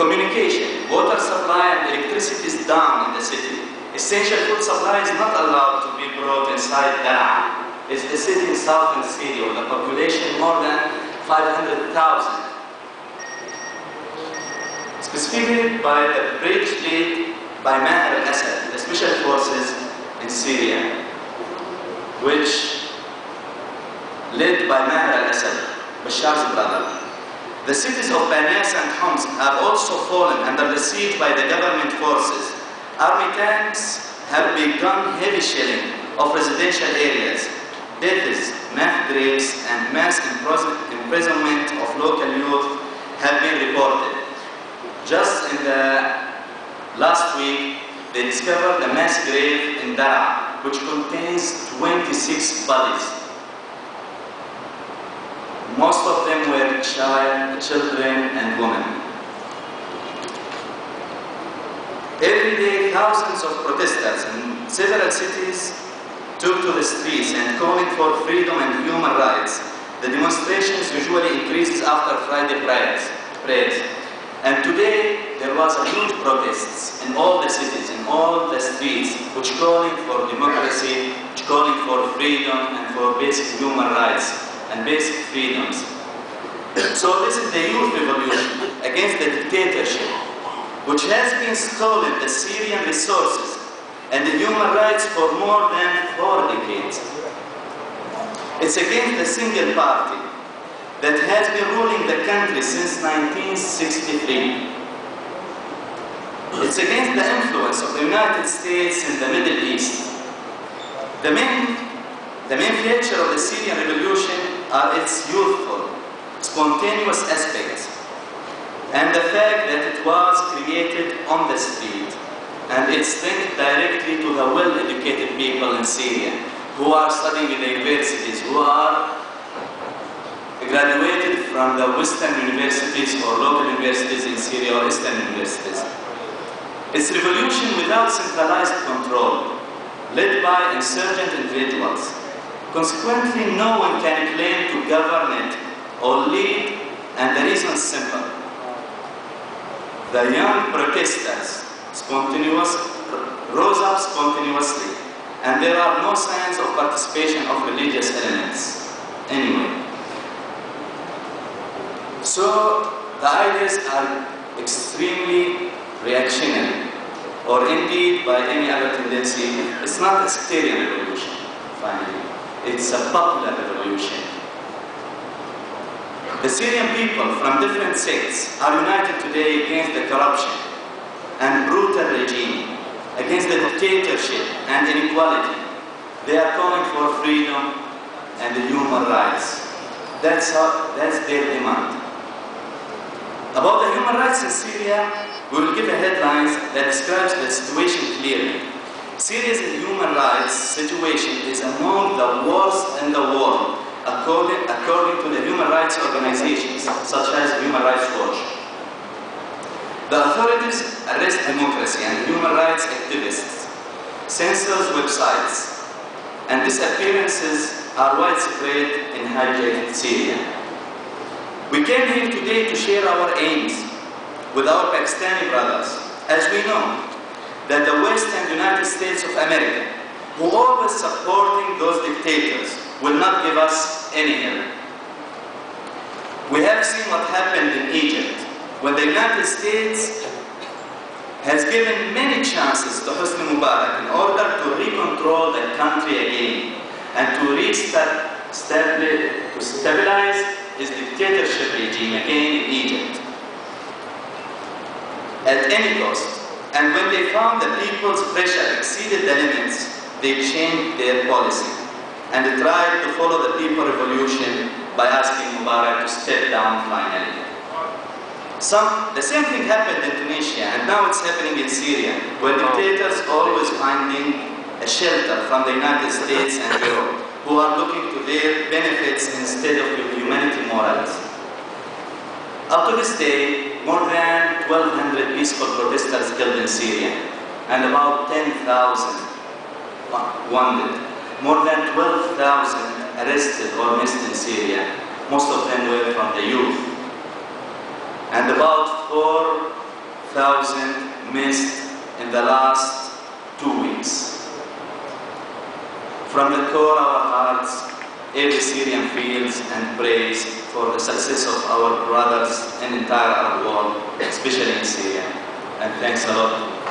Communication, water supply and electricity is down in the city. Essential food supply is not allowed to be brought inside Daraa. It's the city in southern Syria with a population more than 500,000. Specifically by the bridge led by Maher al-Assad, the special forces in Syria, which led by Maher al-Assad, Bashar's brother. The cities of Banyas and Homs have also fallen under the siege by the government forces. Army tanks have begun heavy shelling of residential areas. Deaths, mass graves, and mass imprisonment of local youth have been reported. Just in the last week, they discovered a mass grave in Daraa, which contains 26 bodies. Most of them were children and women. Every day, thousands of protesters in several cities took to the streets and calling for freedom and human rights. The demonstrations usually increases after Friday prayers. And today, there was a huge protests in all the cities, in all the streets, which calling for democracy, which calling for freedom and for basic human rights and basic freedoms. So this is the youth revolution against the dictatorship, which has been stolen the Syrian resources and the human rights for more than 4 decades. It's against the single party that has been ruling the country since 1963. It's against the influence of the United States in the Middle East. The main feature of the Syrian revolution are its youthful, spontaneous aspects, and the fact that it was created on the street, and it's linked directly to the well-educated people in Syria who are studying in the universities, who are graduated from the Western universities or local universities in Syria or Eastern universities. It's revolution without centralized control, led by insurgent individuals. Consequently, no one can claim to govern it or lead, and the reason is simple. The young protesters rose up spontaneously, and there are no signs of participation of religious elements anyway. So the ideas are extremely reactionary, or indeed by any other tendency. It's not a sectarian revolution, finally. It's a popular revolution. The Syrian people from different sects are united today against the corruption and brutal regime, against the dictatorship and inequality. They are calling for freedom and the human rights. That's their demand. About the human rights in Syria, we will give a headline that describes the situation clearly. Syria's human rights situation is among the worst in the world, according to the human rights organizations, such as Human Rights Watch. The authorities arrest democracy and human rights activists, censors websites, and disappearances are widespread in hijacked Syria. We came here today to share our aims with our Pakistani brothers, as we know that the West and United States of America, who always supporting those dictators, will not give us any help. We have seen what happened in Egypt, when the United States has given many chances to Hosni Mubarak in order to recontrol the country again and to stabilize his dictatorship regime again in Egypt at any cost. And when they found the people's pressure exceeded the limits, they changed their policy and they tried to follow the people revolution by asking Mubarak to step down finally. The same thing happened in Tunisia, and now it's happening in Syria, where dictators always finding a shelter from the United States and Europe, who are looking to their benefits instead of humanity morals. Up to this day, more than 1,200 peaceful protesters killed in Syria, and about 10,000 wounded. More than 12,000 arrested or missed in Syria. Most of them were from the youth. And about missed in the last 2 weeks. From the core of our hearts, every Syrian feels and prays for the success of our brothers in the entire Arab world, especially in Syria. And thanks a lot.